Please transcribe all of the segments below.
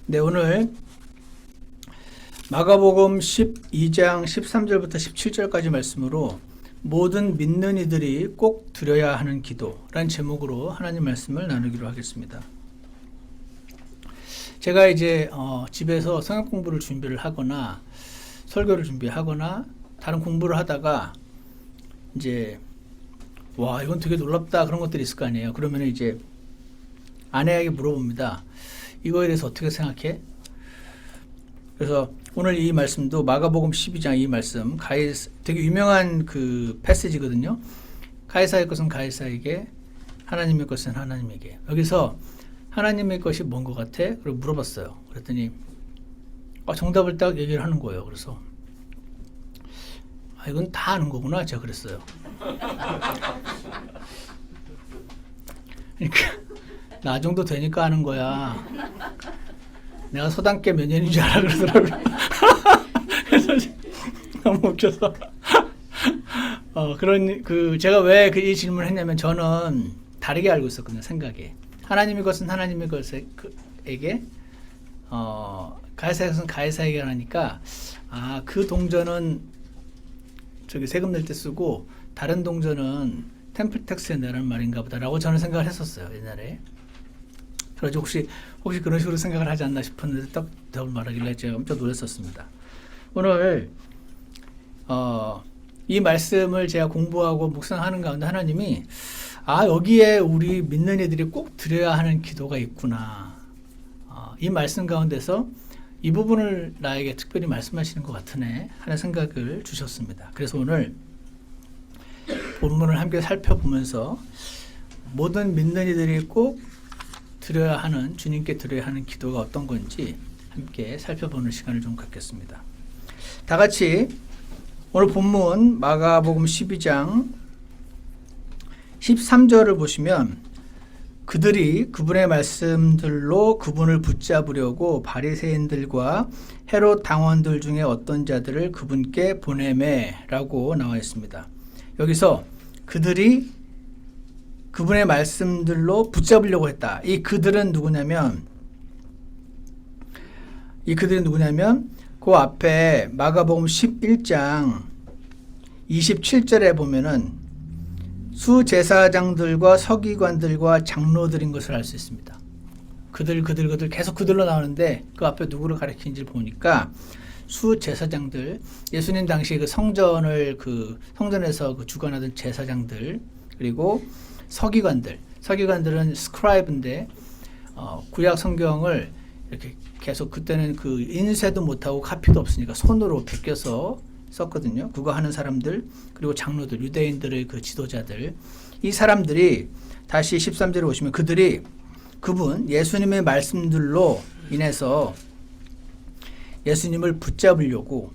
네, 오늘 마가복음 12장 13절부터 17절까지 말씀으로 모든 믿는 이들이 꼭 드려야 하는 기도라는 제목으로 하나님 말씀을 나누기로 하겠습니다. 제가 이제 집에서 성경 공부를 준비를 하거나 설교를 준비하거나 다른 공부를 하다가 이제 와, 이건 되게 놀랍다 그런 것들이 있을 거 아니에요. 그러면 이제 아내에게 물어봅니다. 이거에 대해서 어떻게 생각해? 그래서 오늘 이 말씀도 마가복음 12장 이 말씀 되게 유명한 그 패시지거든요. 가이사의 것은 가이사에게, 하나님의 것은 하나님에게. 여기서 하나님의 것이 뭔 것 같아? 그리고 물어봤어요. 그랬더니 정답을 딱 얘기를 하는 거예요. 그래서 이건 다 아는 거구나. 제가 그랬어요. 그러니까 나 정도 되니까 아는 거야. 내가 서당계 몇 년인 줄 알아 그러더라고요. 그래서 너무 웃겨서. 제가 왜 이 질문을 했냐면 저는 다르게 알고 있었거든요. 생각에. 하나님의 것은 하나님의 것에게, 가이사의 것은 가이사에게 하니까, 그 동전은 저기 세금 낼 때 쓰고, 다른 동전은 템플 텍스에 내라는 말인가 보다라고 저는 생각을 했었어요. 옛날에. 그래서 혹시 그런 식으로 생각을 하지 않나 싶었는데 딱 대답을 말하길래 제가 엄청 놀랐었습니다. 오늘 이 말씀을 제가 공부하고 묵상하는 가운데 하나님이 여기에 우리 믿는 이들이 꼭 드려야 하는 기도가 있구나. 이 말씀 가운데서 이 부분을 나에게 특별히 말씀하시는 것 같으네 하는 생각을 주셨습니다. 그래서 오늘 본문을 함께 살펴보면서 모든 믿는 이들이 꼭 드려야 하는, 주님께 드려야 하는 기도가 어떤 건지 함께 살펴보는 시간을 좀 갖겠습니다. 다 같이 오늘 본문 마가복음 12장 13절을 보시면 그들이 그분의 말씀들로 그분을 붙잡으려고 바리새인들과 헤롯 당원들 중에 어떤 자들을 그분께 보내매라고 나와 있습니다. 여기서 그들이 그분의 말씀들로 붙잡으려고 했다. 이 그들은 누구냐면 그 앞에 마가복음 11장 27절에 보면은 수제사장들과 서기관들과 장로들인 것을 알 수 있습니다. 그들 계속 그들로 나오는데 그 앞에 누구를 가리키는지 보니까 수제사장들, 예수님 당시 그 성전에서 주관하던 제사장들, 그리고 서기관들은 스크라이브인데 구약 성경을 이렇게 계속 그때는 그 인쇄도 못하고 카피도 없으니까 손으로 베껴서 썼거든요. 그거 하는 사람들, 그리고 장로들, 유대인들의 그 지도자들, 이 사람들이 다시 13절에 보시면 그들이 예수님의 말씀들로 인해서 예수님을 붙잡으려고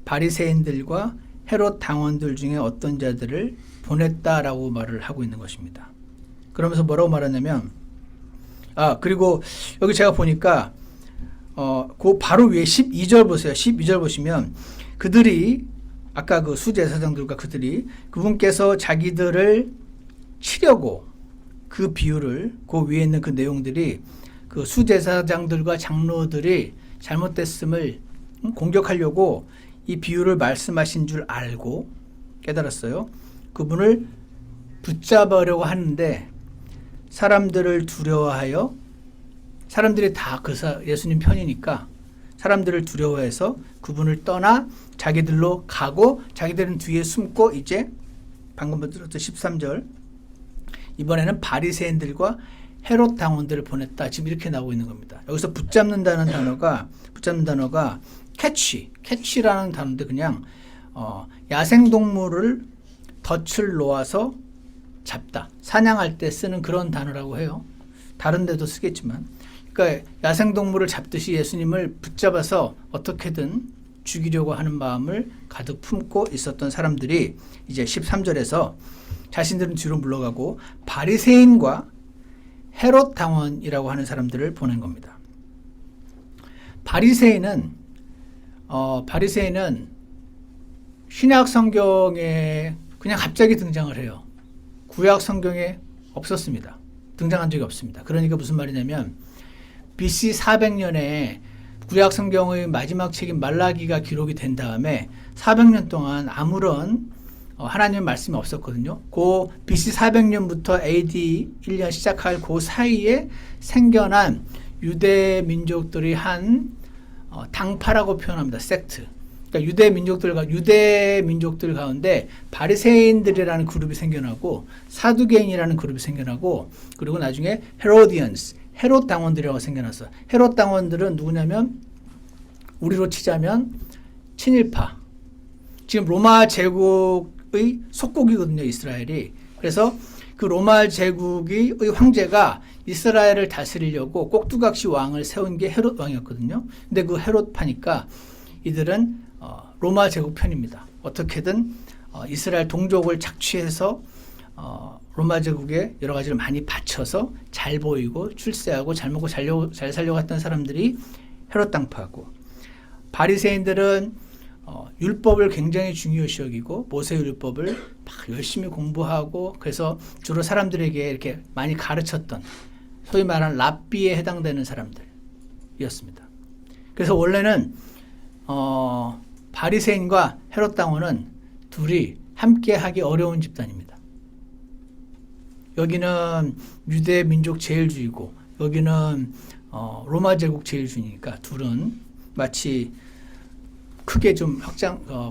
바리새인들과 헤롯 당원들 중에 어떤 자들을 보냈다라고 말을 하고 있는 것입니다. 그러면서 뭐라고 말하냐면, 그리고 여기 제가 보니까 그 바로 위에 12절 보세요. 12절 보시면 그들이 아까 그 수제사장들과 그분께서 자기들을 치려고 그 비유를 그 위에 있는 그 내용들이 그 수제사장들과 장로들이 잘못됐음을 공격하려고 이 비유를 말씀하신 줄 알고 깨달았어요. 그분을 붙잡으려고 하는데 사람들을 두려워하여, 사람들이 다 예수님 편이니까 사람들을 두려워해서 그분을 떠나 자기들로 가고 자기들은 뒤에 숨고, 이제 방금 들었던 13절, 이번에는 바리새인들과 헤롯 당원들을 보냈다. 지금 이렇게 나오고 있는 겁니다. 여기서 붙잡는다는 단어가 캐치라는 단어인데 그냥 야생동물을 덫을 놓아서 잡다, 사냥할 때 쓰는 그런 단어라고 해요. 다른 데도 쓰겠지만, 그러니까 야생동물을 잡듯이 예수님을 붙잡아서 어떻게든 죽이려고 하는 마음을 가득 품고 있었던 사람들이 이제 13절에서 자신들은 뒤로 물러가고 바리새인과 헤롯 당원이라고 하는 사람들을 보낸 겁니다. 바리새인은 신약 성경에 그냥 갑자기 등장을 해요. 구약 성경에 없었습니다. 등장한 적이 없습니다. 그러니까 무슨 말이냐면 BC 400년에 구약 성경의 마지막 책인 말라기가 기록이 된 다음에 400년 동안 아무런 하나님의 말씀이 없었거든요. 그 BC 400년부터 AD 1년 시작할 그 사이에 생겨난 유대 민족들이 한 당파라고 표현합니다. 섹트. 그러니까 유대 민족들 가운데 바리새인들이라는 그룹이 생겨나고 사두개인이라는 그룹이 생겨나고 그리고 나중에 헤로디언스, 헤롯 당원들이라고 생겨났어요. 헤롯 당원들은 누구냐면 우리로 치자면 친일파. 지금 로마 제국의 속국이거든요, 이스라엘이. 그래서 그 로마 제국의 황제가 이스라엘을 다스리려고 꼭두각시 왕을 세운 게 헤롯 왕이었거든요. 근데 그 헤롯파니까 이들은 로마 제국 편입니다. 어떻게든 이스라엘 동족을 착취해서 로마 제국에 여러 가지를 많이 바쳐서 잘 보이고 출세하고 잘 먹고 잘 살려고 했던 사람들이 헤롯 당파고, 바리새인들은 율법을 굉장히 중요시 여기고 모세 율법을 막 열심히 공부하고 그래서 주로 사람들에게 이렇게 많이 가르쳤던 소위 말하는 랍비에 해당되는 사람들이었습니다. 그래서 원래는 바리새인과 헤롯 당원은 둘이 함께하기 어려운 집단입니다. 여기는 유대 민족 제일주의고 여기는 로마 제국 제일주의니까 둘은 마치 크게 좀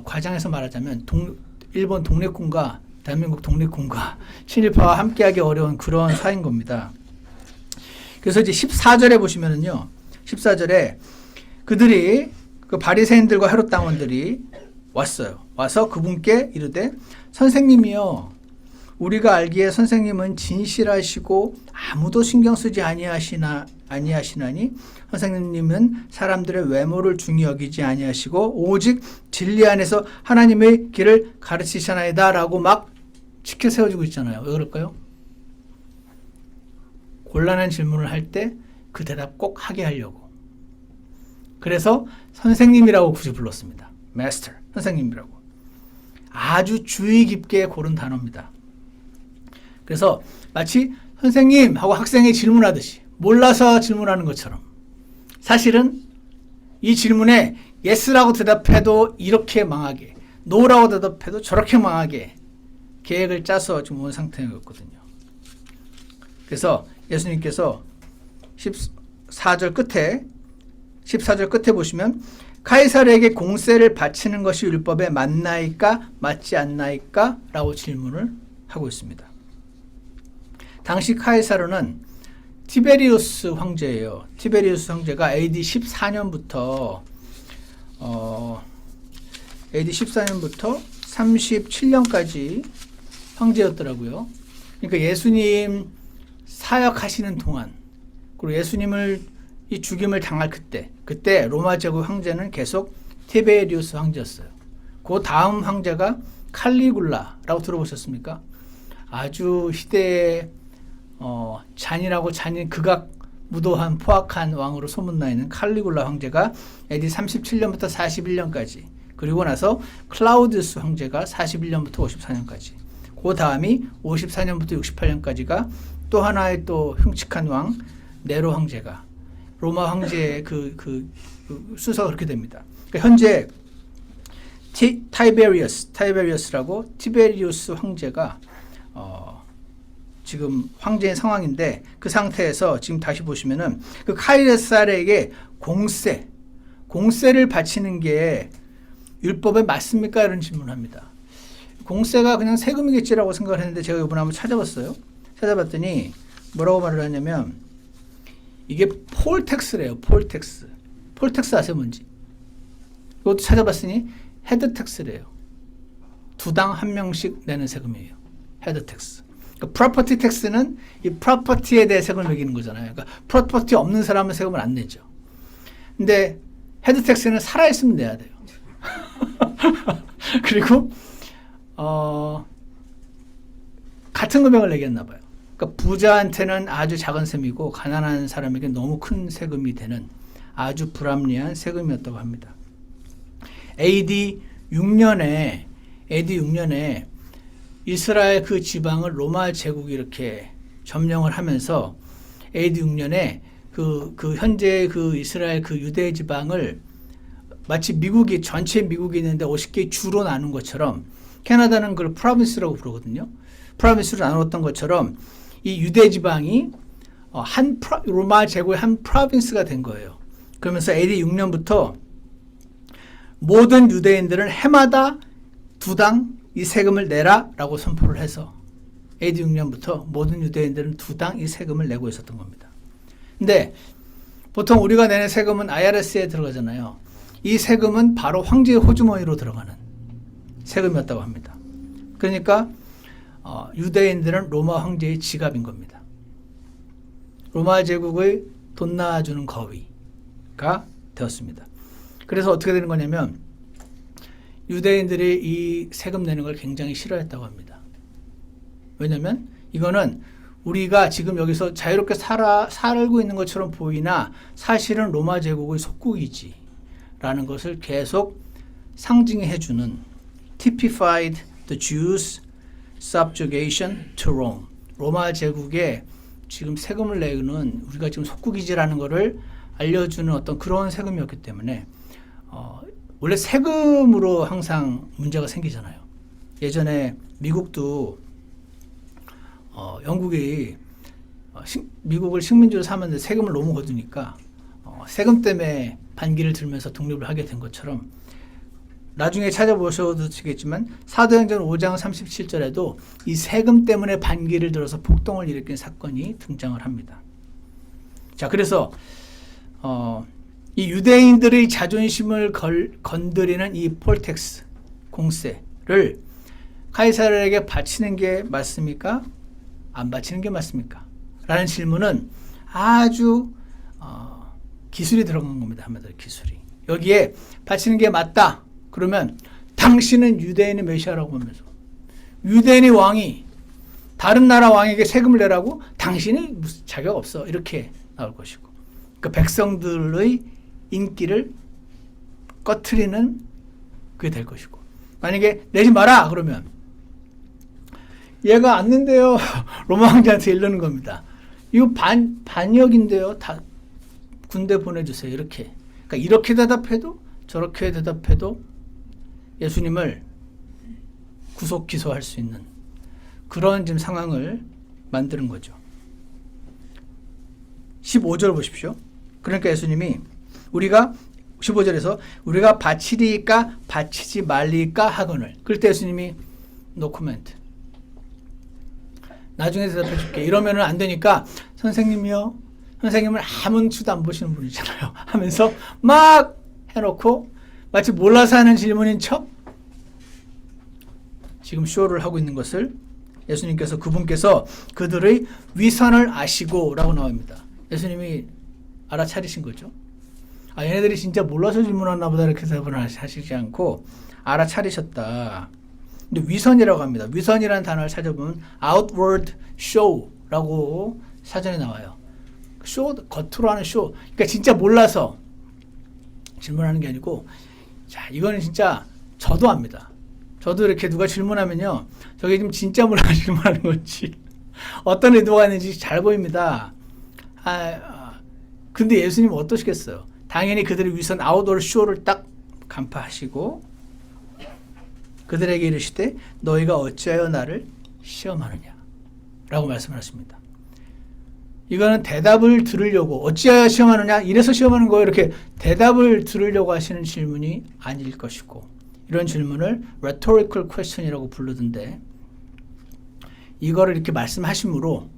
과장해서 말하자면 일본 독립군과 대한민국 독립군과 친일파와 함께하기 어려운 그런 사이인 겁니다. 그래서 이제 14절에 보시면은요, 14절에 그들이 그 바리새인들과 헤롯 당원들이 왔어요. 와서 그분께 이르되 선생님이여, 우리가 알기에 선생님은 진실하시고 아무도 신경 쓰지 아니하시나니 선생님은 사람들의 외모를 중히 여기지 아니하시고 오직 진리 안에서 하나님의 길을 가르치시나이다 라고 막 치켜 세워주고 있잖아요. 왜 그럴까요? 곤란한 질문을 할 때 그 대답 꼭 하게 하려고. 그래서 선생님이라고 굳이 불렀습니다. Master, 선생님이라고. 아주 주의 깊게 고른 단어입니다. 그래서 마치 선생님 하고 학생이 질문하듯이 몰라서 질문하는 것처럼, 사실은 이 질문에 yes라고 대답해도 이렇게 망하게, no라고 대답해도 저렇게 망하게 계획을 짜서 지금 온 상태였거든요. 그래서 예수님께서 14절 끝에 보시면 카이사르에게 공세를 바치는 것이 율법에 맞나이까 맞지 않나이까? 라고 질문을 하고 있습니다. 당시 카이사르는 티베리우스 황제예요. 티베리우스 황제가 AD 14년부터 37년까지 황제였더라고요. 그러니까 예수님 사역하시는 동안, 그리고 예수님을 이 죽임을 당할 그때 로마 제국 황제는 계속 티베리우스 황제였어요. 그 다음 황제가 칼리굴라라고 들어보셨습니까? 아주 시대의 잔인하고 극악무도한 포악한 왕으로 소문나 있는 칼리굴라 황제가 AD 37년부터 41년까지, 그리고 나서 클라우디우스 황제가 41년부터 54년까지, 그 다음이 54년부터 68년까지가 또 하나의 또 흉측한 왕 네로 황제가, 로마 황제의 그 순서가 그렇게 됩니다. 그러니까 현재 타이베리우스라고 티베리우스 황제가 지금 황제인 상황인데, 그 상태에서 지금 다시 보시면은 그 카이사르에게 공세를 바치는 게 율법에 맞습니까? 이런 질문을 합니다. 공세가 그냥 세금이겠지라고 생각을 했는데 제가 이번에 한번 찾아봤더니 뭐라고 말을 하냐면 이게 폴텍스래요. 폴텍스 아세요 뭔지? 이것도 찾아봤으니 헤드텍스래요. 두당 한 명씩 내는 세금이에요. 헤드텍스. 그러니까 프로퍼티 텍스는 이 프로퍼티에 대해 세금을 매기는 거잖아요. 그러니까 프로퍼티 없는 사람은 세금을 안 내죠. 근데 헤드텍스는 살아있으면 내야 돼요. 그리고 같은 금액을 내겠나 봐요. 그러니까 부자한테는 아주 작은 세금이고 가난한 사람에게 너무 큰 세금이 되는 아주 불합리한 세금이었다고 합니다. AD 6년에 이스라엘 그 지방을 로마 제국이 이렇게 점령을 하면서 AD 6년에 그 현재 그 이스라엘 그 유대 지방을 마치 미국이 전체 미국이 있는데 50개의 주로 나눈 것처럼 캐나다는 그걸 프로빈스라고 부르거든요. 프로빈스로 나눴던 것처럼 이 유대 지방이 로마 제국의 한 프로빈스가 된 거예요. 그러면서 AD 6년부터 모든 유대인들은 해마다 2당 이 세금을 내라라고 선포를 해서 AD 6년부터 모든 유대인들은 2당 이 세금을 내고 있었던 겁니다. 근데 보통 우리가 내는 세금은 IRS에 들어가잖아요. 이 세금은 바로 황제의 호주머니로 들어가는 세금이었다고 합니다. 그러니까 유대인들은 로마 황제의 지갑인 겁니다. 로마 제국의 돈 나와주는 거위가 되었습니다. 그래서 어떻게 되는 거냐면 유대인들이 이 세금 내는 걸 굉장히 싫어했다고 합니다. 왜냐하면 이거는 우리가 지금 여기서 자유롭게 살고 있는 것처럼 보이나 사실은 로마 제국의 속국이지 라는 것을 계속 상징해주는 typified the Jews' subjugation to Rome. 로마 제국에 지금 세금을 내는 우리가 지금 속국이지라는 것을 알려주는 어떤 그런 세금이었기 때문에 원래 세금으로 항상 문제가 생기잖아요. 예전에 미국도 영국이 미국을 식민지로 삼았는데 세금을 너무 거두니까 세금 때문에 반기를 들면서 독립을 하게 된 것처럼 나중에 찾아보셔도 되겠지만 사도행전 5장 37절에도 이 세금 때문에 반기를 들어서 폭동을 일으킨 사건이 등장을 합니다. 자, 그래서 이 유대인들의 자존심을 건드리는 이 폴텍스 공세를 카이사르에게 바치는 게 맞습니까? 안 바치는 게 맞습니까? 라는 질문은 아주 기술이 들어간 겁니다. 한마디로 기술이. 여기에 바치는 게 맞다. 그러면 당신은 유대인의 메시아라고 하면서 유대인의 왕이 다른 나라 왕에게 세금을 내라고? 당신이 무슨 자격 없어. 이렇게 나올 것이고. 그 백성들의 인기를 꺼트리는 그게 될 것이고. 만약에 내지 마라 그러면 얘가 안 낸대요. 로마 황제한테 이르는 겁니다. 이거 반역인데요. 다 군대 보내주세요. 이렇게. 그러니까 이렇게 대답해도 저렇게 대답해도 예수님을 구속 기소할 수 있는 그런 지금 상황을 만드는 거죠. 15절 보십시오. 그러니까 예수님이 우리가 15절에서 우리가 바치리까 바치지 말리까 하거늘. 그럴 때 예수님이 no comment. 나중에 대답해 줄게. 이러면은 안 되니까 선생님이요. 선생님은 아무 수도 안 보시는 분이잖아요. 하면서 막 해놓고 마치 몰라서 하는 질문인 척 지금 쇼를 하고 있는 것을 예수님께서 그분께서 그들의 위선을 아시고 라고 나옵니다. 예수님이 알아차리신 거죠. 얘네들이 진짜 몰라서 질문하나 보다 이렇게 대답을 하시지 않고 알아차리셨다. 근데 위선이라고 합니다. 위선이라는 단어를 찾아보면 outward show라고 사전에 나와요. 쇼, 겉으로 하는 쇼. 그러니까 진짜 몰라서 질문하는 게 아니고, 자, 이거는 진짜 저도 압니다. 저도 이렇게 누가 질문하면요, 저게 지금 진짜 몰라서 질문하는 건지, 어떤 의도가 있는지 잘 보입니다. 근데 예수님은 어떠시겠어요? 당연히 그들의 위선 아웃도어 쇼를 딱 간파하시고 그들에게 이르시되 너희가 어찌하여 나를 시험하느냐 라고 말씀을 하십니다. 이거는 대답을 들으려고 어찌하여 시험하느냐 이래서 시험하는 거예요. 이렇게 대답을 들으려고 하시는 질문이 아닐 것이고 이런 질문을 rhetorical question이라고 부르던데 이거를 이렇게 말씀하심으로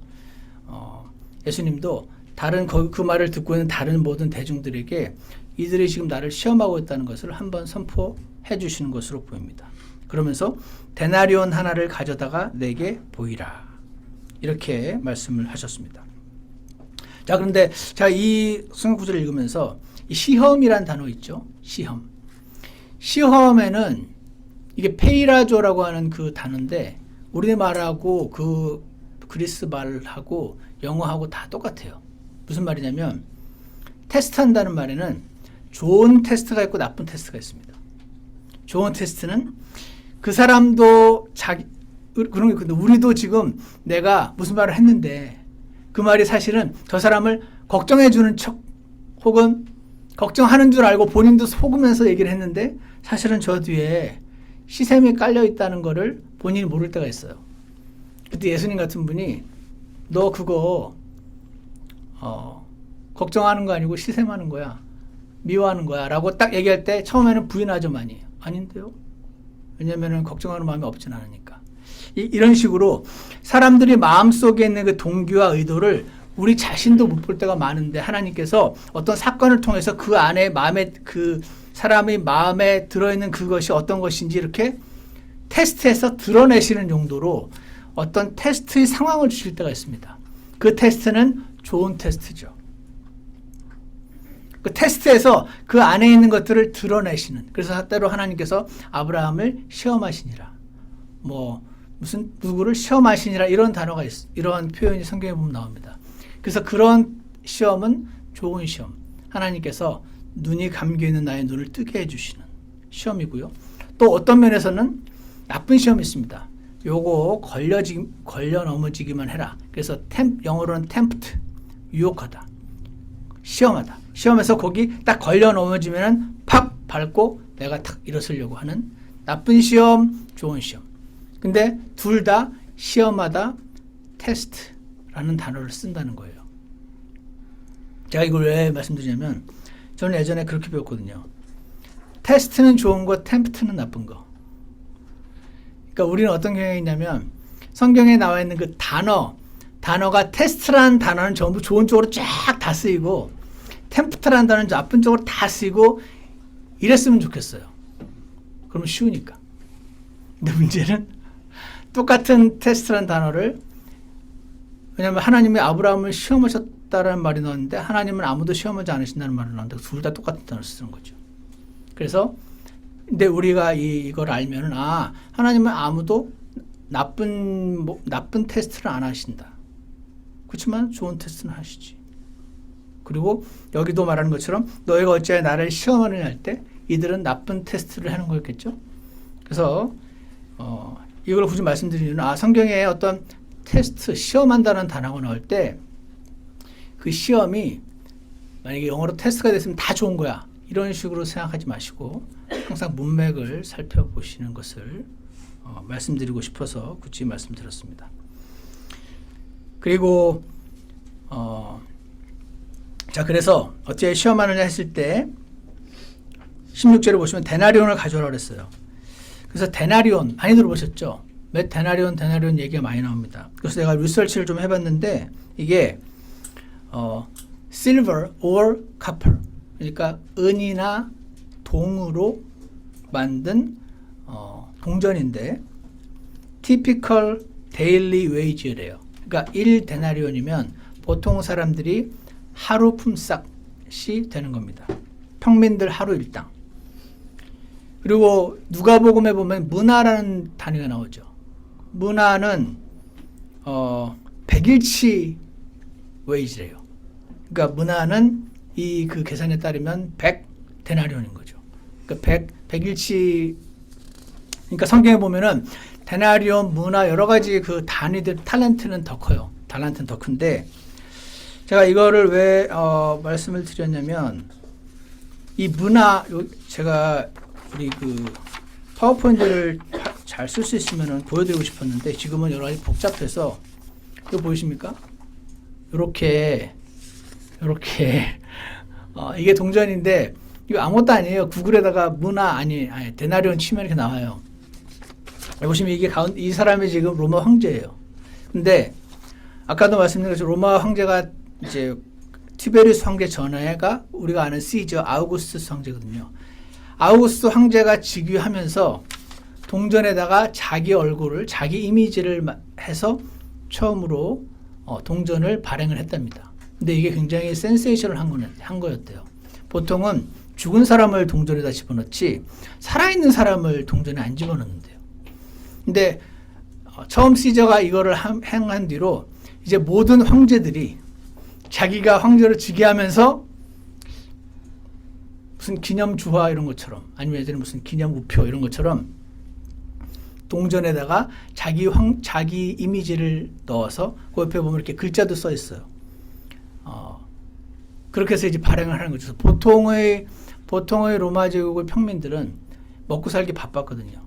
예수님도 다른 그 말을 듣고 있는 다른 모든 대중들에게 이들이 지금 나를 시험하고 있다는 것을 한번 선포해 주시는 것으로 보입니다. 그러면서 데나리온 하나를 가져다가 내게 보이라 이렇게 말씀을 하셨습니다. 자, 그런데 이 성경 구절을 읽으면서 이 시험이란 단어 있죠. 시험에는 이게 페이라조라고 하는 그 단어인데 우리말하고 그 그리스 말하고 영어하고 다 똑같아요. 무슨 말이냐면 테스트한다는 말에는 좋은 테스트가 있고 나쁜 테스트가 있습니다. 좋은 테스트는 그 사람도 그런 게 있는데 우리도 지금 내가 무슨 말을 했는데 그 말이 사실은 저 사람을 걱정해주는 척 혹은 걱정하는 줄 알고 본인도 속으면서 얘기를 했는데 사실은 저 뒤에 시샘이 깔려 있다는 거를 본인이 모를 때가 있어요. 그때 예수님 같은 분이 너 그거 걱정하는 거 아니고 시샘하는 거야. 미워하는 거야. 라고 딱 얘기할 때 처음에는 부인하죠 많이. 아닌데요. 왜냐하면 걱정하는 마음이 없진 않으니까. 이런 식으로 사람들이 마음속에 있는 그 동기와 의도를 우리 자신도 못 볼 때가 많은데 하나님께서 어떤 사건을 통해서 그 안에 마음에 그 사람의 마음에 들어있는 그것이 어떤 것인지 이렇게 테스트해서 드러내시는 용도로 어떤 테스트의 상황을 주실 때가 있습니다. 그 테스트는 좋은 테스트죠. 그 테스트에서 그 안에 있는 것들을 드러내시는. 그래서 때로 하나님께서 아브라함을 시험하시니라. 무슨 누구를 시험하시니라 이런 단어가 이런 표현이 성경에 보면 나옵니다. 그래서 그런 시험은 좋은 시험. 하나님께서 눈이 감겨 있는 나의 눈을 뜨게 해주시는 시험이고요. 또 어떤 면에서는 나쁜 시험이 있습니다. 요거 걸려 넘어지기만 해라. 그래서 영어로는 tempt, 유혹하다. 시험하다. 시험에서 거기 딱 걸려 넘어지면은 팍 밟고 내가 탁 일어서려고 하는 나쁜 시험, 좋은 시험. 근데 둘 다 시험하다, 테스트라는 단어를 쓴다는 거예요. 제가 이걸 왜 말씀드리냐면 저는 예전에 그렇게 배웠거든요. 테스트는 좋은 거, 템프트는 나쁜 거. 그러니까 우리는 어떤 경향이 있냐면 성경에 나와 있는 그 단어가 테스트라는 단어는 전부 좋은 쪽으로 쫙 다 쓰이고 템프트라는 단어는 나쁜 쪽으로 다 쓰이고 이랬으면 좋겠어요. 그러면 쉬우니까. 근데 문제는 똑같은 테스트라는 단어를 왜냐하면 하나님이 아브라함을 시험하셨다라는 말이 나왔는데 하나님은 아무도 시험하지 않으신다는 말이 나왔는데 둘 다 똑같은 단어를 쓰는 거죠. 그래서 근데 우리가 이걸 알면은 하나님은 아무도 나쁜 테스트를 안 하신다. 그렇지만 좋은 테스트는 하시지. 그리고 여기도 말하는 것처럼 너희가 어찌하여 나를 시험하느냐 할 때 이들은 나쁜 테스트를 하는 거였겠죠. 그래서 이걸 굳이 말씀드리면 성경에 어떤 테스트, 시험한다는 단어가 나올 때 그 시험이 만약에 영어로 테스트가 됐으면 다 좋은 거야. 이런 식으로 생각하지 마시고 항상 문맥을 살펴보시는 것을 말씀드리고 싶어서 굳이 말씀드렸습니다. 그리고 자 그래서 어찌 시험하느냐 했을 때 16절에 보시면 데나리온을 가져오라 그랬어요. 그래서 데나리온 많이 들어보셨죠? 몇 데나리온 얘기가 많이 나옵니다. 그래서 내가 리서치를 좀 해봤는데 이게 silver or copper 그러니까 은이나 동으로 만든 동전인데 typical daily wage래요. 그러니까 1데나리온이면 보통 사람들이 하루 품삯이 되는 겁니다. 평민들 하루 일당. 그리고 누가복음에 보면 문화라는 단위가 나오죠. 문화는 100일치 웨이지래요. 그러니까 문화는 그 계산에 따르면 100데나리온인 거죠. 그러니까 100일치 그러니까 성경에 보면은 데나리온, 문화 여러 가지 그 단위들 탈란트는 더 커요. 달란트는 더 큰데 제가 이거를 왜 말씀을 드렸냐면 이 문화 제가 우리 그 파워포인트를 잘 쓸 수 있으면 보여드리고 싶었는데 지금은 여러 가지 복잡해서 이거 보이십니까? 이렇게 이게 동전인데 이거 아무것도 아니에요. 구글에다가 문화 아니 데나리온 치면 이렇게 나와요. 보시면 이게 이 사람이 지금 로마 황제예요. 근데 아까도 말씀드린 것처럼 로마 황제가 이제 티베리우스 황제 전에가 우리가 아는 시저 아우구스투스 황제거든요. 아우구스투스 황제가 즉위하면서 동전에다가 자기 얼굴을 자기 이미지를 해서 처음으로 동전을 발행을 했답니다. 근데 이게 굉장히 센세이션을 한 거였대요. 보통은 죽은 사람을 동전에다 집어넣지 살아있는 사람을 동전에 안 집어넣는데요. 근데 처음 시저가 이거를 행한 뒤로 이제 모든 황제들이 자기가 황제로 즉위하면서 무슨 기념 주화 이런 것처럼 아니면 예전에 무슨 기념 우표 이런 것처럼 동전에다가 자기 이미지를 넣어서 그 옆에 보면 이렇게 글자도 써 있어요. 그렇게 해서 이제 발행을 하는 거죠. 보통의 로마 제국의 평민들은 먹고 살기 바빴거든요.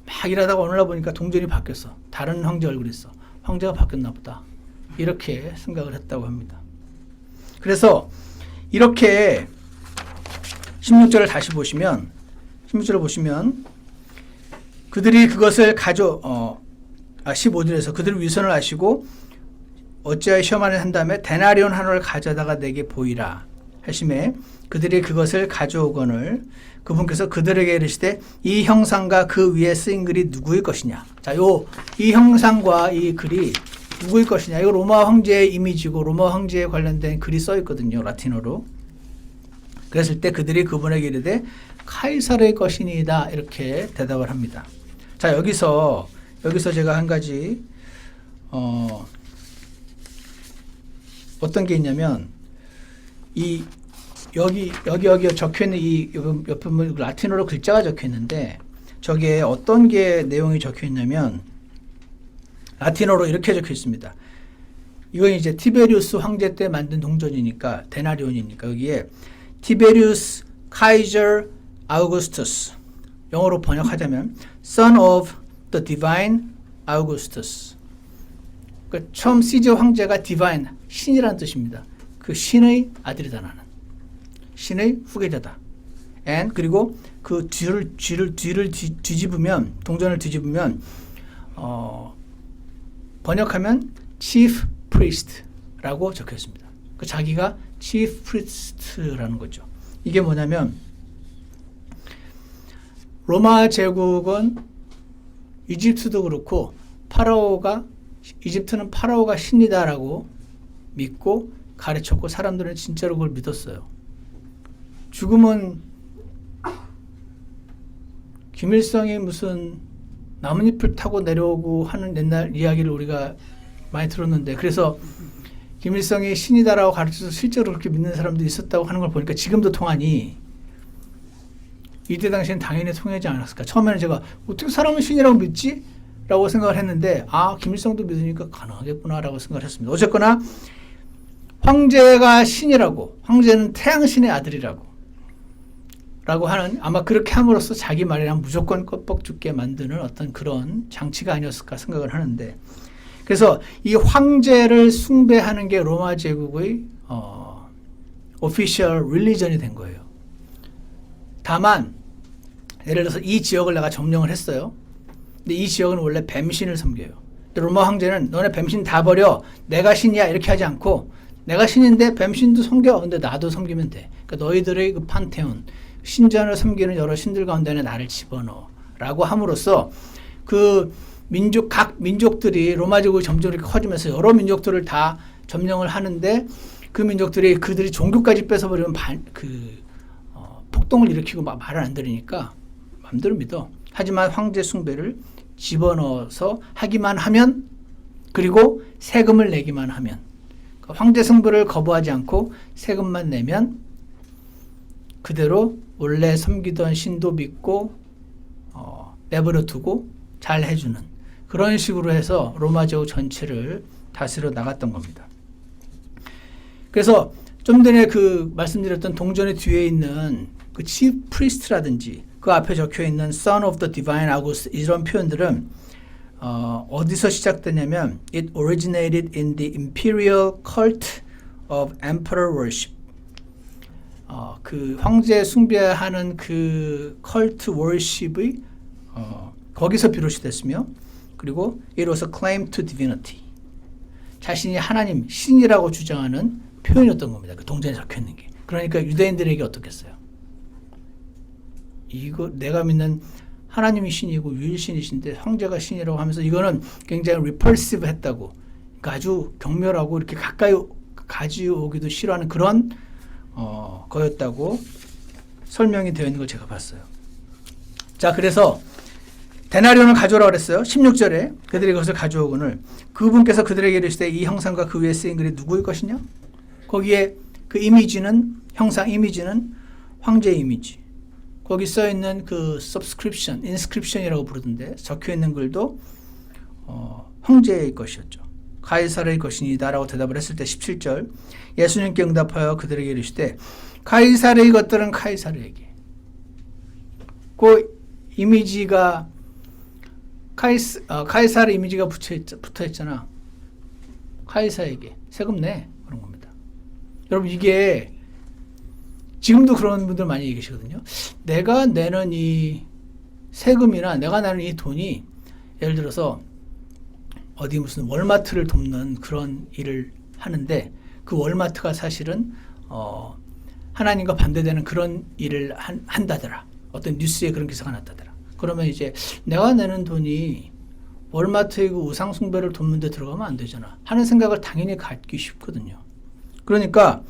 막 일하다가 어느 날 보니까 동전이 바뀌었어. 다른 황제 얼굴이 있어. 황제가 바뀌었나 보다. 이렇게 생각을 했다고 합니다. 그래서 이렇게 16절을 다시 보시면 16절을 보시면 그들이 그것을 15절에서 그들이 위선을 아시고 어찌하여 시험하려 한 다음에 데나리온 하나를 가져다가 내게 보이라 하심에 그들이 그것을 가져오거늘 그분께서 그들에게 이르시되 이 형상과 그 위에 쓰인 글이 누구의 것이냐. 자, 이 형상과 이 글이 누구의 것이냐. 이거 로마 황제의 이미지고 로마 황제에 관련된 글이 써 있거든요. 라틴어로. 그랬을 때 그들이 그분에게 이르되 카이사르의 것이니이다. 이렇게 대답을 합니다. 자, 여기서 제가 한 가지 어떤 게 있냐면 여기 적혀 있는 이 옆에 보면 라틴어로 글자가 적혀 있는데 저게 어떤 게 내용이 적혀 있냐면 라틴어로 이렇게 적혀 있습니다. 이건 이제 티베리우스 황제 때 만든 동전이니까 데나리온이니까 여기에 티베리우스 카이저 아우구스투스 영어로 번역하자면 Son of the Divine Augustus. 그 처음 시저 황제가 divine 신이라는 뜻입니다. 그 신의 아들이다 나는. 신의 후계자다. and 그리고 그 뒤를 뒤집으면 동전을 뒤집으면 번역하면 chief priest라고 적혀 있습니다. 그 자기가 chief priest라는 거죠. 이게 뭐냐면 로마 제국은 이집트도 그렇고 이집트는 파라오가 신이다라고 믿고 가르쳤고 사람들은 진짜로 그걸 믿었어요. 죽음은 김일성이 무슨 나뭇잎을 타고 내려오고 하는 옛날 이야기를 우리가 많이 들었는데 그래서 김일성이 신이다라고 가르쳐서 실제로 그렇게 믿는 사람도 있었다고 하는 걸 보니까 지금도 통하니 이때 당시엔 당연히 통하지 않았을까. 처음에는 제가 어떻게 사람은 신이라고 믿지? 라고 생각을 했는데 김일성도 믿으니까 가능하겠구나 라고 생각을 했습니다. 어쨌거나 황제가 신이라고 황제는 태양신의 아들이라고 라고 하는 아마 그렇게 함으로써 자기 말이랑 무조건 껍벅 죽게 만드는 어떤 그런 장치가 아니었을까 생각을 하는데 그래서 이 황제를 숭배하는 게 로마 제국의 오피셜 릴리전이 된 거예요. 다만 예를 들어서 이 지역을 내가 점령을 했어요. 근데 이 지역은 원래 뱀신을 섬겨요. 근데 로마 황제는 너네 뱀신 다 버려. 내가 신이야. 이렇게 하지 않고 내가 신인데 뱀신도 섬겨. 근데 나도 섬기면 돼. 그러니까 너희들의 그 판테온, 신전을 섬기는 여러 신들 가운데는 나를 집어넣어. 라고 함으로써 각 민족들이 로마 제국이 점점 이렇게 커지면서 여러 민족들을 다 점령을 하는데 그 민족들이 그들이 종교까지 뺏어버리면 폭동을 일으키고 말을 안 들으니까 마음대로 믿어. 하지만 황제 숭배를 집어넣어서 하기만 하면 그리고 세금을 내기만 하면 황제 숭배를 거부하지 않고 세금만 내면 그대로 원래 섬기던 신도 믿고 내버려 두고 잘 해주는 그런 식으로 해서 로마 제국 전체를 다스려 나갔던 겁니다. 그래서 좀 전에 말씀드렸던 동전의 뒤에 있는 그 chief priest라든지 그 앞에 적혀 있는 Son of the Divine Augustus 이런 표현들은 어디서 시작되냐면 It originated in the imperial cult of emperor worship. 그 황제 숭배하는 그 컬트 워십의 거기서 비롯이 됐으며 그리고 it was a claim to divinity. 자신이 하나님, 신이라고 주장하는 표현이었던 겁니다. 그 동전에 적혀 있는 게. 그러니까 유대인들에게 어떻겠어요? 이거 내가 믿는 하나님이 신이고 유일신이신데 황제가 신이라고 하면서 이거는 굉장히 repulsive 했다고. 그러니까 아주 경멸하고 이렇게 가까이 가져오기도 싫어하는 그런 거였다고 설명이 되어 있는 걸 제가 봤어요. 자, 그래서 데나리온을 가져오라고 그랬어요. 16절에 그들이 그것을 가져오거늘 그분께서 그들에게 이르시되 이 형상과 그 위에 쓰인 글이 누구의 것이냐? 거기에 그 이미지는 형상 이미지는 황제 이미지. 거기 써 있는 그 inscription이라고 부르던데 적혀 있는 글도 황제의 것이었죠. 카이사르의 것이니이다 라고 대답을 했을 때 17절 예수님께 응답하여 그들에게 이르시되 카이사르의 것들은 카이사르에게. 그 이미지가 카이사르 이미지가 붙어 있잖아. 카이사에게 세금 내 그런 겁니다. 여러분 이게 지금도 그런 분들 많이 계시거든요. 내가 내는 이 세금이나 내가 내는 이 돈이 예를 들어서 어디 무슨 월마트를 돕는 그런 일을 하는데 그 월마트가 사실은 하나님과 반대되는 그런 일을 한다더라. 어떤 뉴스에 그런 기사가 났다더라. 그러면 이제 내가 내는 돈이 월마트의 그 우상숭배를 돕는 데 들어가면 안 되잖아 하는 생각을 당연히 갖기 쉽거든요. 그러니까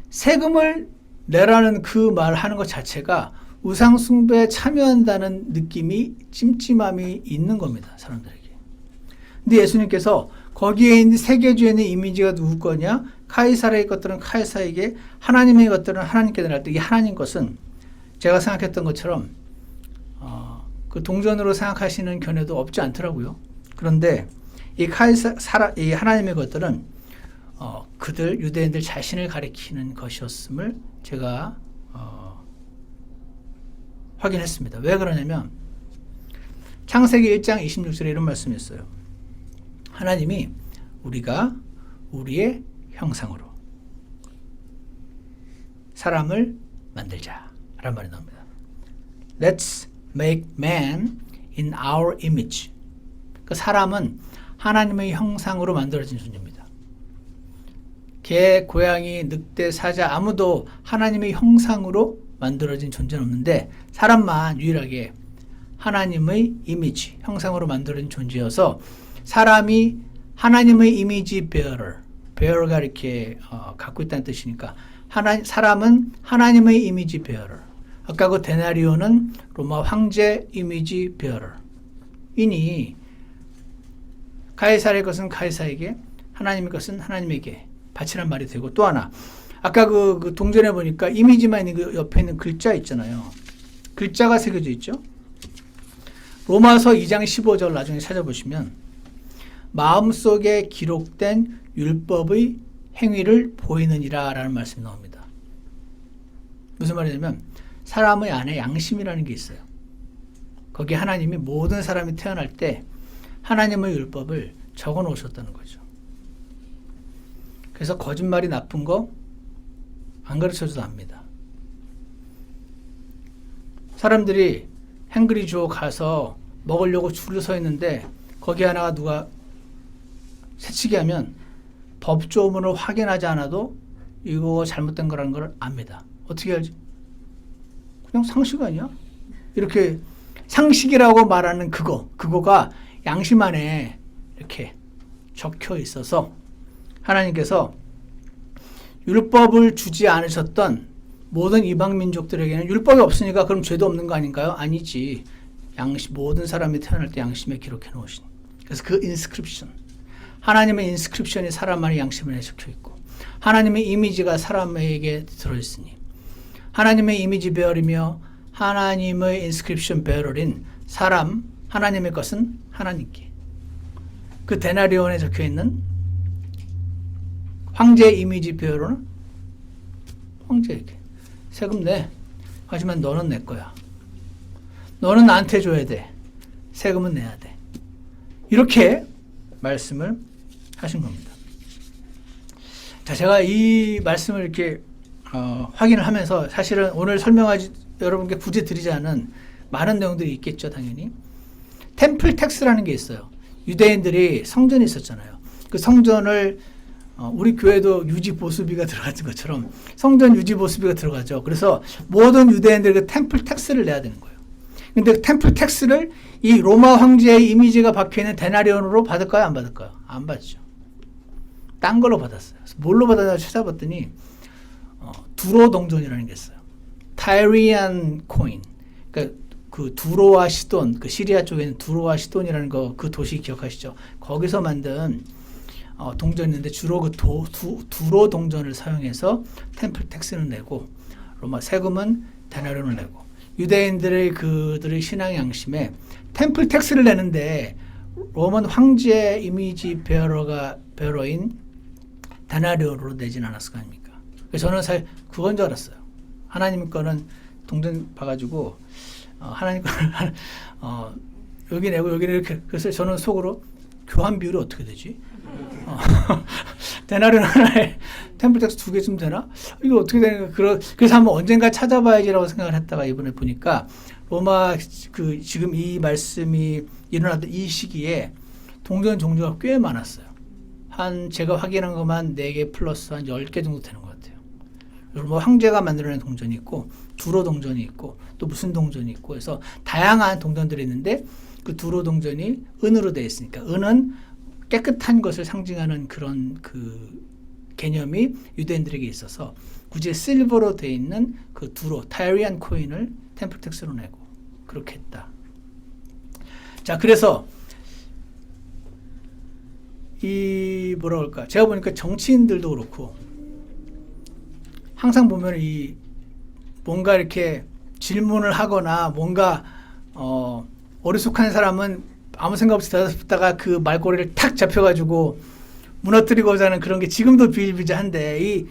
세금을 내라는 그 말 하는 것 자체가 우상숭배에 참여한다는 느낌이 찜찜함이 있는 겁니다. 사람들에게. 근데 예수님께서 거기에 있는 세계주에 있는 이미지가 누구 거냐? 카이사르의 것들은 카이사에게, 하나님의 것들은 하나님께 내라 할 때 이 하나님 것은 제가 생각했던 것처럼 그 동전으로 생각하시는 견해도 없지 않더라고요. 그런데 이 이 하나님의 것들은 그들 유대인들 자신을 가리키는 것이었음을 제가 확인했습니다. 왜 그러냐면 창세기 1장 26절에 이런 말씀이 있어요. 하나님이 우리가 우리의 형상으로 사람을 만들자 라는 말이 나옵니다. Let's make man in our image. 그 사람은 하나님의 형상으로 만들어진 존재입니다. 개, 고양이, 늑대, 사자 아무도 하나님의 형상으로 만들어진 존재는 없는데 사람만 유일하게 하나님의 이미지, 형상으로 만들어진 존재여서 사람이 하나님의 이미지 bearer가 이렇게 갖고 있다는 뜻이니까 사람은 하나님의 이미지 bearer. 아까 그 데나리오는 로마 황제 이미지 bearer. 이니 카이사르의 것은 카이사에게, 하나님의 것은 하나님에게 바치란 말이 되고, 또 하나 아까 그 동전에 보니까 이미지만 있는 그 옆에 있는 글자 있잖아요. 글자가 새겨져 있죠. 로마서 2장 15절 나중에 찾아보시면 마음속에 기록된 율법의 행위를 보이느니라 라는 말씀이 나옵니다. 무슨 말이냐면 사람의 안에 양심이라는 게 있어요. 거기에 하나님이 모든 사람이 태어날 때 하나님의 율법을 적어 놓으셨다는 거죠. 그래서 거짓말이 나쁜 거 안 가르쳐줘도 압니다. 사람들이 행그리 주어 가서 먹으려고 줄을 서 있는데 거기 하나가 누가 새치기 하면 법조문을 확인하지 않아도 이거 잘못된 거라는 걸 압니다. 어떻게 알지? 그냥 상식 아니야? 이렇게 상식이라고 말하는 그거가 양심 안에 이렇게 적혀 있어서 하나님께서 율법을 주지 않으셨던 모든 이방 민족들에게는 율법이 없으니까 그럼 죄도 없는 거 아닌가요? 아니지. 모든 사람이 태어날 때 양심에 기록해 놓으시니. 그래서 그 인스크립션, 하나님의 인스크립션이 사람 안에 양심 안에 적혀 있고 하나님의 이미지가 사람에게 들어있으니 하나님의 이미지 베어리며 하나님의 인스크립션 베어러인 사람, 하나님의 것은 하나님께. 그 데나리온에 적혀 있는 황제의 이미지 베어러는 황제에게 세금 내. 하지만 너는 내 거야. 너는 나한테 줘야 돼. 세금은 내야 돼. 이렇게 말씀을 하신 겁니다. 자, 제가 이 말씀을 이렇게 확인을 하면서 사실은 오늘 설명하지 여러분께 굳이 드리지 않은 많은 내용들이 있겠죠, 당연히. 템플 텍스라는 게 있어요. 유대인들이 성전이 있었잖아요. 그 성전을 우리 교회도 유지 보수비가 들어가는 것처럼 성전 유지 보수비가 들어가죠. 그래서 모든 유대인들이 템플 텍스를 내야 되는 거예요. 근데 템플 텍스를 이 로마 황제의 이미지가 박혀있는 데나리온으로 받을까요? 안 받을까요? 안 받죠. 딴 걸로 받았어요. 그래서 뭘로 받았나 찾아봤더니 두로 동전이라는 게 있어요. 타이리안 코인. 그러니까 그 두로와 시돈, 그 시리아 쪽에 있는 두로와 시돈이라는 그 도시 기억하시죠? 거기서 만든 동전이 있는데 주로 그 두로 동전을 사용해서 템플 텍스는 내고 로마 세금은 데나리온을 내고 유대인들의 그들의 신앙 양심에 템플 텍스를 내는데 로만 황제의 이미지 베어러인 다나리오로 내진 않았을 거 아닙니까? 그래서 저는 사실 그건 줄 알았어요. 하나님 거는 동전 봐가지고 하나님 거는 여기 내고 여기 이렇게. 그래서 저는 속으로 교환 비율이 어떻게 되지? 데나리온 하나에 템플텍스 2개쯤 되나? 이거 어떻게 되는 거야? 그래서 한번 언젠가 찾아봐야지라고 생각을 했다가 이번에 보니까 로마 지금 이 말씀이 일어났던 이 시기에 동전 종류가 꽤 많았어요. 제가 확인한 것만 4개 플러스 한 10개 정도 되는 것 같아요. 뭐 황제가 만들어낸 동전이 있고 두로 동전이 있고 또 무슨 동전이 있고 해서 다양한 동전들이 있는데 그 두로 동전이 은으로 되어 있으니까 은은 깨끗한 것을 상징하는 그런 그 개념이 유대인들에게 있어서 굳이 실버로 되어 있는 그 두로 타이리안 코인을 템플텍스로 내고 그렇게 했다. 자, 그래서 이 뭐라 그럴까? 제가 보니까 정치인들도 그렇고 항상 보면 이 뭔가 이렇게 질문을 하거나 뭔가 어리숙한 사람은 아무 생각 없이 대답했다가 그 말꼬리를 탁 잡혀가지고 무너뜨리고자 하는 그런 게 지금도 비일비재한데 이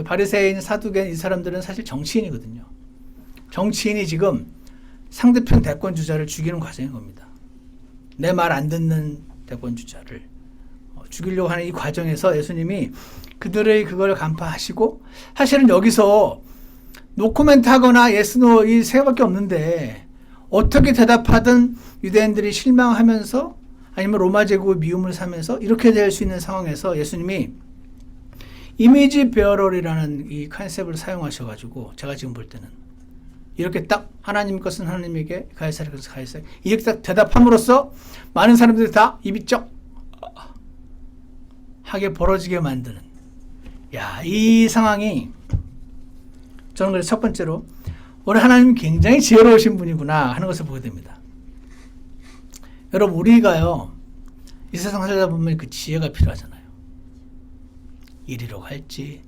바리새인 사두개인 이 사람들은 사실 정치인이거든요. 정치인이 지금 상대편 대권 주자를 죽이는 과정인 겁니다. 내 말 안 듣는 대권 주자를 죽이려고 하는 이 과정에서 예수님이 그들의 그걸 간파하시고 사실은 여기서 노코멘트 하거나 yes, no 이 세 개밖에 없는데 어떻게 대답하든 유대인들이 실망하면서 아니면 로마 제국의 미움을 사면서 이렇게 될 수 있는 상황에서 예수님이 이미지 베어럴이라는 이 컨셉을 사용하셔가지고 제가 지금 볼 때는 이렇게 딱 하나님 것은 하나님에게 가이사르 것은 가이사르 이렇게 딱 대답함으로써 많은 사람들이 다 입이 쩍 하게 벌어지게 만드는 이 상황이 저는 그래서 첫 번째로 우리 하나님 굉장히 지혜로우신 분이구나 하는 것을 보게 됩니다. 여러분 우리가요 이 세상 살다 보면 그 지혜가 필요하잖아요. 이리로 갈지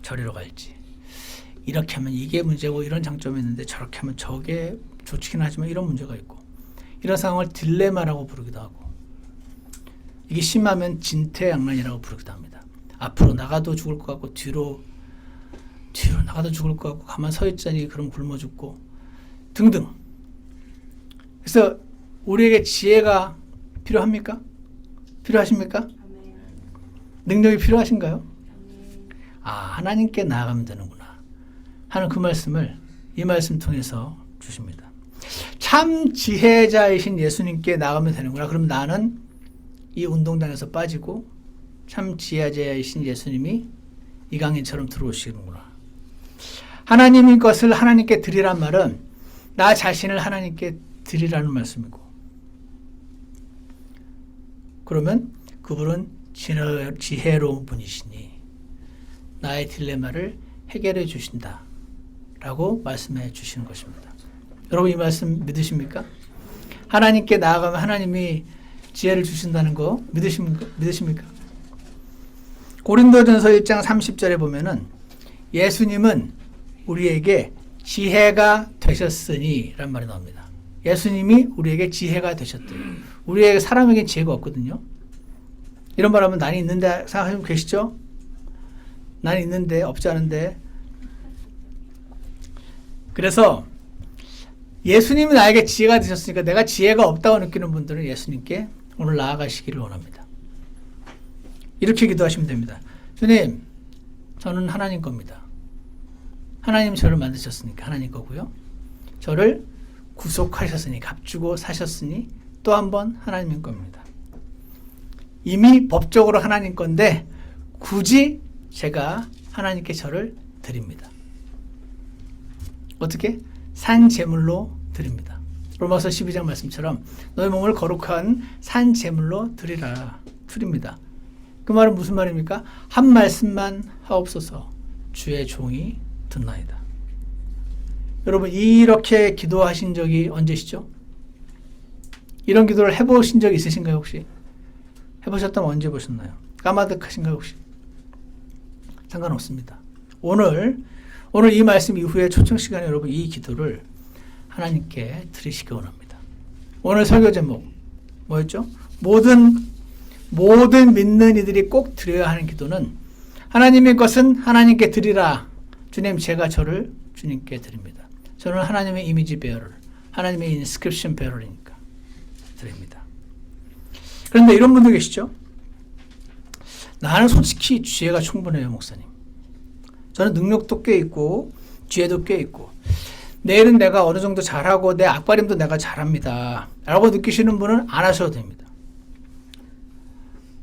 저리로 갈지 이렇게 하면 이게 문제고 이런 장점이 있는데 저렇게 하면 저게 좋긴 하지만 이런 문제가 있고 이런 상황을 딜레마라고 부르기도 하고 이게 심하면 진퇴양난이라고 부르기도 합니다. 앞으로 나가도 죽을 것 같고 뒤로 나가도 죽을 것 같고 가만 서 있자니 그럼 굶어 죽고 등등. 그래서 우리에게 지혜가 필요합니까? 필요하십니까? 능력이 필요하신가요? 하나님께 나아가면 되는구나 하는 그 말씀을 이 말씀 통해서 주십니다. 참 지혜자이신 예수님께 나아가면 되는구나. 그럼 나는 이 운동장에서 빠지고 참 지혜자이신 예수님이 이강인처럼 들어오시는구나. 하나님의 것을 하나님께 드리란 말은 나 자신을 하나님께 드리라는 말씀이고 그러면 그분은 지혜로운 분이시니 나의 딜레마를 해결해 주신다 라고 말씀해 주시는 것입니다. 여러분 이 말씀 믿으십니까? 하나님께 나아가면 하나님이 지혜를 주신다는 거 믿으십니까? 고린도전서 1장 30절에 보면은 예수님은 우리에게 지혜가 되셨으니 라는 말이 나옵니다. 예수님이 우리에게 지혜가 되셨대요. 우리에게 사람에게 지혜가 없거든요. 이런 말 하면 난이 있는데 생각하시고 계시죠? 난이 있는데 없지 않은데 그래서 예수님이 나에게 지혜가 되셨으니까 내가 지혜가 없다고 느끼는 분들은 예수님께 오늘 나아가시기를 원합니다. 이렇게 기도하시면 됩니다. 주님, 저는 하나님 겁니다. 하나님 저를 만드셨으니까 하나님 거고요. 저를 구속하셨으니 값주고 사셨으니 또 한 번 하나님인 겁니다. 이미 법적으로 하나님 건데 굳이 제가 하나님께 저를 드립니다. 어떻게? 산 제물로 드립니다. 로마서 12장 말씀처럼 너의 몸을 거룩한 산 제물로 드립니다. 그 말은 무슨 말입니까? 한 말씀만 하옵소서 주의 종이 듣나이다. 여러분 이렇게 기도하신 적이 언제시죠? 이런 기도를 해보신 적 있으신가요 혹시? 해보셨다면 언제 보셨나요? 까마득하신가요 혹시? 상관없습니다. 오늘 이 말씀 이후에 초청 시간에 여러분 이 기도를 하나님께 드리시기 원합니다. 오늘 설교 제목 뭐였죠? 모든 믿는 이들이 꼭 드려야 하는 기도는 하나님의 것은 하나님께 드리라. 주님, 제가 저를 주님께 드립니다. 저는 하나님의 이미지 베어럴, 하나님의 인스크립션 베어럴이니까 드립니다. 그런데 이런 분도 계시죠? 나는 솔직히 지혜가 충분해요, 목사님. 저는 능력도 꽤 있고 지혜도 꽤 있고 내일은 내가 어느 정도 잘하고 내 악바림도 내가 잘합니다 라고 느끼시는 분은 안 하셔도 됩니다.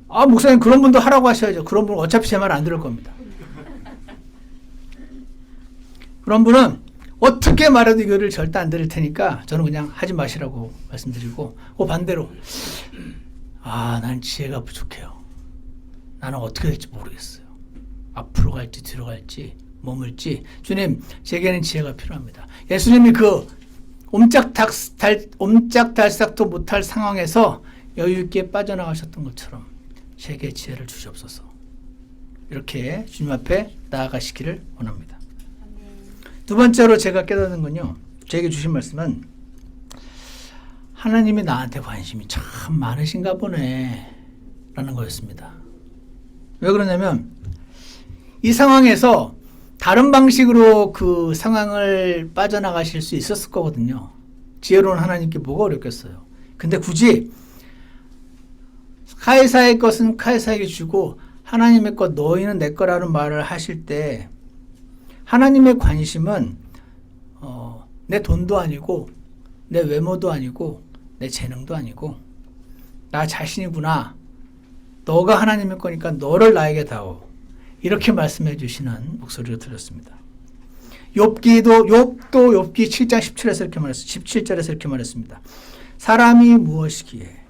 아, 목사님 그런 분도 하라고 하셔야죠. 그런 분은 어차피 제 말 안 들을 겁니다. 그런 분은 어떻게 말해도 이거를 절대 안 들을 테니까 저는 그냥 하지 마시라고 말씀드리고, 그 반대로 난 지혜가 부족해요. 나는 어떻게 될지 모르겠어요. 앞으로 갈지 뒤로 갈지 머물지 주님, 제게는 지혜가 필요합니다. 예수님이 그 옴짝달싹도 못할 상황에서 여유 있게 빠져나가셨던 것처럼 제게 지혜를 주시옵소서. 이렇게 주님 앞에 나아가시기를 원합니다. 두 번째로 제가 깨닫는 건요, 저에게 주신 말씀은 하나님이 나한테 관심이 참 많으신가 보네 라는 거였습니다. 왜 그러냐면 이 상황에서 다른 방식으로 그 상황을 빠져나가실 수 있었을 거거든요. 지혜로운 하나님께 뭐가 어렵겠어요. 근데 굳이 카이사의 것은 카이사에게 주고 하나님의 것 너희는 내 거라는 말을 하실 때 하나님의 관심은 내 돈도 아니고 내 외모도 아니고 내 재능도 아니고 나 자신이구나. 너가 하나님의 거니까 너를 나에게 다오. 이렇게 말씀해 주시는 목소리를 들었습니다. 욥도 욥기 7장 17절에서 이렇게 말했습니다. 17절에서 이렇게 말했습니다. 사람이 무엇이기에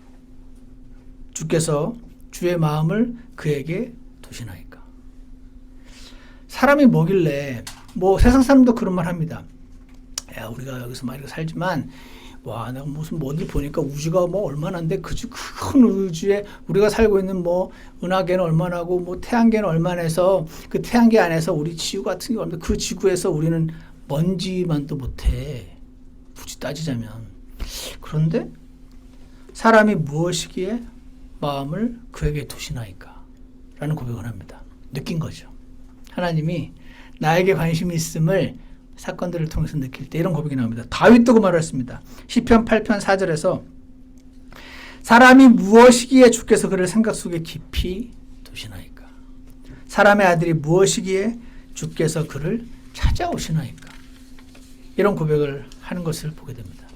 주께서 주의 마음을 그에게 두시나이까. 사람이 뭐길래, 세상 사람도 그런 말 합니다. 야, 우리가 여기서 막 이렇게 살지만 내가 무슨 어디 보니까 우주가 얼마나인데 큰 우주에 우리가 살고 있는 은하계는 얼마나고 태양계는 얼마나해서 그 태양계 안에서 우리 지구 같은 게 없는데 그 지구에서 우리는 먼지만도 못해. 굳이 따지자면. 그런데 사람이 무엇이기에 마음을 그에게 두시나이까 라는 고백을 합니다. 느낀 거죠. 하나님이 나에게 관심이 있음을 사건들을 통해서 느낄 때 이런 고백이 나옵니다. 다윗도 그 말을 했습니다. 시편 8편 4절에서 사람이 무엇이기에 주께서 그를 생각 속에 깊이 두시나이까. 사람의 아들이 무엇이기에 주께서 그를 찾아오시나이까. 이런 고백을 하는 것을 보게 됩니다.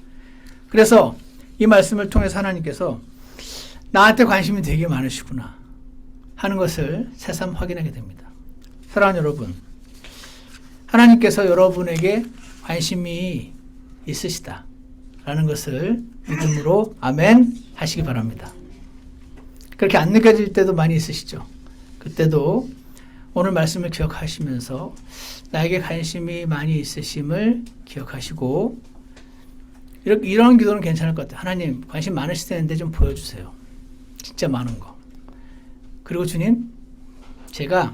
그래서 이 말씀을 통해서 하나님께서 나한테 관심이 되게 많으시구나 하는 것을 새삼 확인하게 됩니다. 사랑하는 여러분, 하나님께서 여러분에게 관심이 있으시다 라는 것을 믿음으로 아멘 하시기 바랍니다. 그렇게 안 느껴질 때도 많이 있으시죠? 그때도 오늘 말씀을 기억하시면서 나에게 관심이 많이 있으심을 기억하시고 이런 기도는 괜찮을 것 같아요. 하나님 관심 많으시다는데 좀 보여주세요. 진짜 많은 거. 그리고 주님, 제가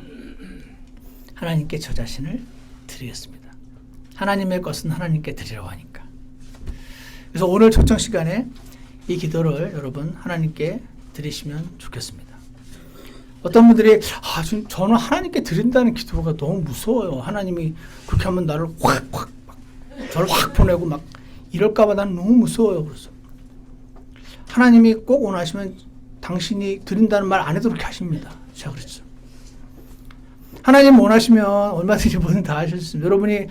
하나님께 저 자신을 드리겠습니다. 하나님의 것은 하나님께 드리라고 하니까. 그래서 오늘 초청 시간에 이 기도를 여러분 하나님께 드리시면 좋겠습니다. 어떤 분들이 저는 하나님께 드린다는 기도가 너무 무서워요. 하나님이 그렇게 하면 나를 저를 확 보내고 막 이럴까 봐 나는 너무 무서워요. 그래서 하나님이 꼭 원하시면 당신이 드린다는 말 안 해도 그렇게 하십니다. 제가 그랬죠. 하나님 원하시면 얼마든지 뭐든 다 하실 수 있습니다. 여러분이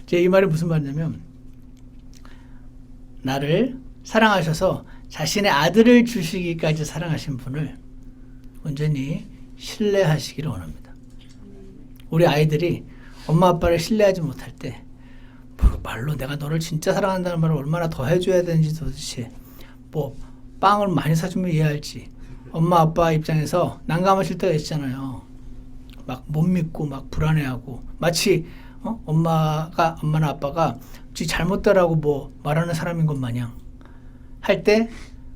제 이 말이 무슨 말이냐면 나를 사랑하셔서 자신의 아들을 주시기까지 사랑하신 분을 온전히 신뢰하시기를 원합니다. 우리 아이들이 엄마 아빠를 신뢰하지 못할 때 말로 내가 너를 진짜 사랑한다는 말을 얼마나 더 해줘야 되는지 도대체 빵을 많이 사주면 이해할지 엄마 아빠 입장에서 난감하실 때가 있잖아요. 막 못 믿고 막 불안해하고 마치 엄마나 아빠가 지 잘못되라고 말하는 사람인 것 마냥 할 때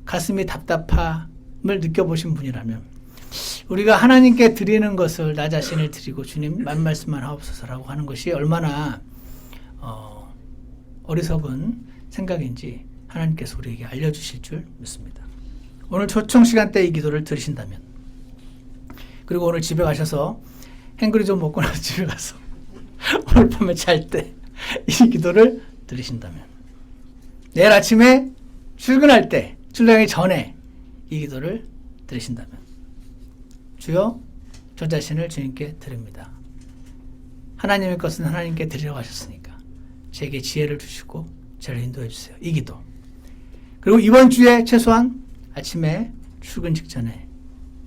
가슴이 답답함을 느껴보신 분이라면 우리가 하나님께 드리는 것을 나 자신을 드리고 주님 말씀만 하옵소서라고 하는 것이 얼마나 어리석은 생각인지 하나님께서 우리에게 알려주실 줄 믿습니다. 오늘 초청 시간대 이 기도를 들으신다면, 그리고 오늘 집에 가셔서 햄그리 좀 먹고 나서 집에 가서 오늘 밤에 잘 때 이 기도를 들으신다면, 내일 아침에 출근할 때, 출근하기 전에 이 기도를 들으신다면, 주여 저 자신을 주님께 드립니다. 하나님의 것은 하나님께 드리라고 하셨으니까 제게 지혜를 주시고 저를 인도해 주세요. 이 기도. 그리고 이번 주에 최소한 아침에 출근 직전에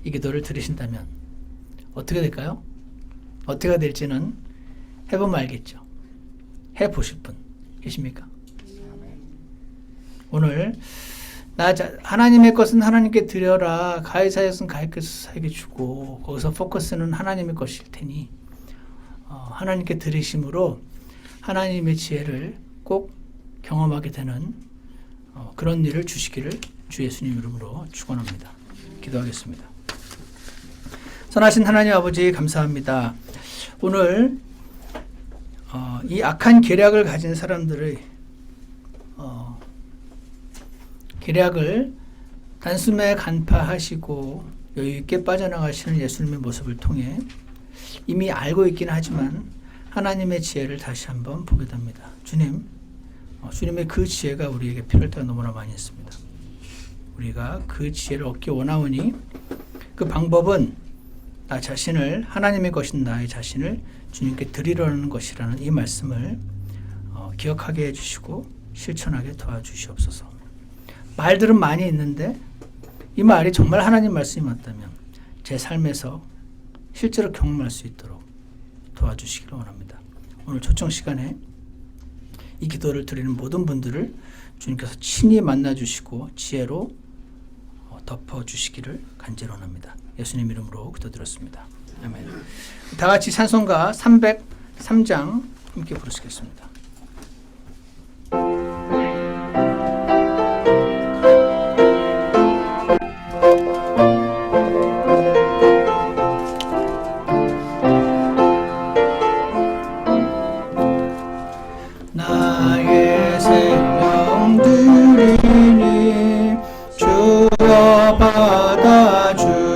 이 기도를 들으신다면 어떻게 될까요? 어떻게 될지는 해보면 알겠죠. 해보실 분 계십니까? 오늘 하나님의 것은 하나님께 드려라. 가해사역은 가해사에게 주고, 거기서 포커스는 하나님의 것일 테니 하나님께 드리심으로 하나님의 지혜를 꼭 경험하게 되는 그런 일을 주시기를 주 예수님 이름으로 축원합니다. 기도하겠습니다. 선하신 하나님 아버지 감사합니다. 오늘 이 악한 계략을 가진 사람들의 계략을 단숨에 간파하시고 여유있게 빠져나가시는 예수님의 모습을 통해 이미 알고 있기는 하지만 하나님의 지혜를 다시 한번 보게 됩니다. 주님의 그 지혜가 우리에게 필요할 때가 너무나 많이 있습니다. 우리가 그 지혜를 얻기 원하오니 그 방법은 나 자신을, 하나님의 것인 나의 자신을 주님께 드리려는 것이라는 이 말씀을 기억하게 해주시고 실천하게 도와주시옵소서. 말들은 많이 있는데 이 말이 정말 하나님 말씀이 맞다면 제 삶에서 실제로 경험할 수 있도록 도와주시기를 원합니다. 오늘 초청 시간에 이 기도를 드리는 모든 분들을 주님께서 친히 만나주시고 지혜로 덮어주시기를 간절히 원합니다. 예수님 이름으로 기도드렸습니다. 아멘. 다 같이 찬송가 303장 함께 부르시겠습니다. 나의 생명 드리니 주여 받아주시고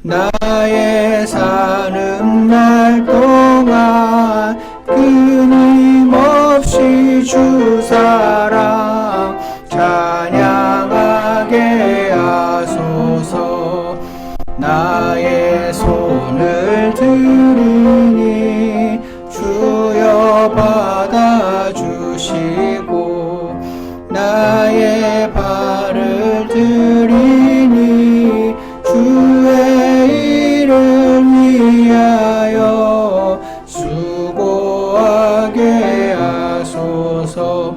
나의 사는 날 동안 끊임없이 주 사랑 찬양하게 하소서. 나의 손을 드리니 주여 받아주시고 나의 발을 드리니 주의 이름 위하여 수고하게 하소서.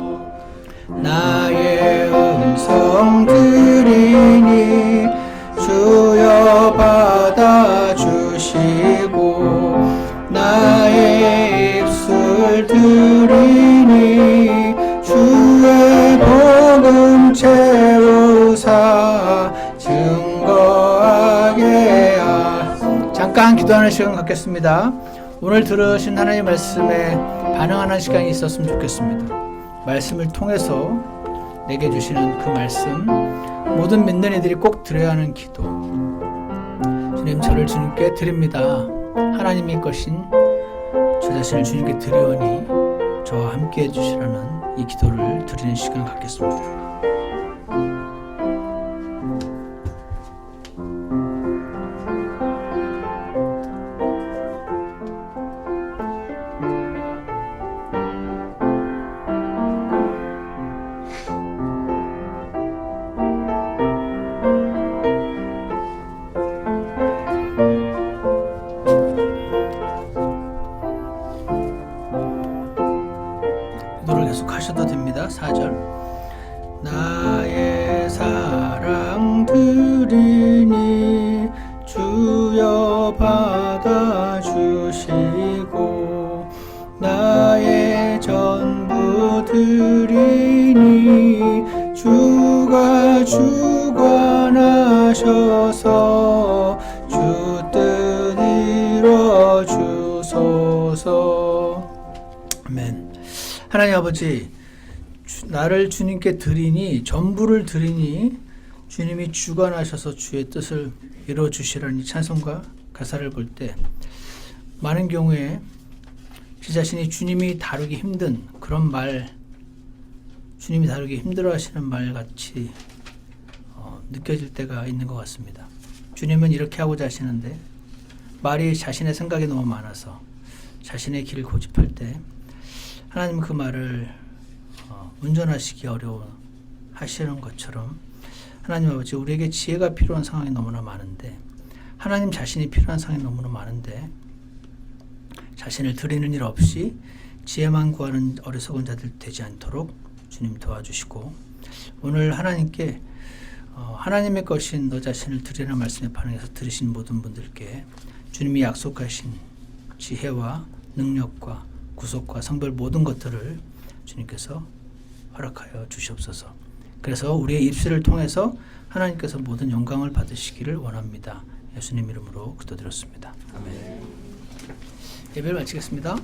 나의 음성 드리니 주여 받아주시고 나의 입술 드리니 주의 복음 채우사 증거하게 잠깐 기도하는 시간 갖겠습니다. 오늘 들으신 하나님의 말씀에 반응하는 시간이 있었으면 좋겠습니다. 말씀을 통해서 내게 주시는 그 말씀, 모든 믿는 이들이 꼭 드려야 하는 기도. 주님, 저를 주님께 드립니다. 하나님의 것인 저 자신을 주님께 드리오니 저와 함께 해주시라는 이 기도를 드리는 시간 갖겠습니다. 기도를 계속 하셔도 됩니다. 4절. 나의 사랑 드리니 주여 받아주시고 나의 전부 드리니 주가 주관하셔서 주 뜻 이루어 주소서. 아멘. 하나님 아버지, 나를 주님께 드리니, 전부를 드리니 주님이 주관하셔서 주의 뜻을 이루어 주시라는 이 찬송가 가사를 볼 때 많은 경우에 제 자신이 주님이 다루기 힘든 그런 말, 주님이 다루기 힘들어 하시는 말 같이 느껴질 때가 있는 것 같습니다. 주님은 이렇게 하고자 하시는데 말이 자신의 생각이 너무 많아서 자신의 길을 고집할 때 하나님은 그 말을 운전하시기 어려워하시는 것처럼 하나님 아버지, 우리에게 지혜가 필요한 상황이 너무나 많은데, 하나님 자신이 필요한 상황이 너무나 많은데 자신을 드리는 일 없이 지혜만 구하는 어리석은 자들 되지 않도록 주님 도와주시고, 오늘 하나님께 하나님의 것인 너 자신을 드리라는 말씀에 반응해서 들으신 모든 분들께 주님이 약속하신 지혜와 능력과 구속과 성별 모든 것들을 주님께서 허락하여 주시옵소서. 그래서 우리의 입술을 통해서 하나님께서 모든 영광을 받으시기를 원합니다. 예수님 이름으로 기도드렸습니다. 아멘. 예배를 마치겠습니다.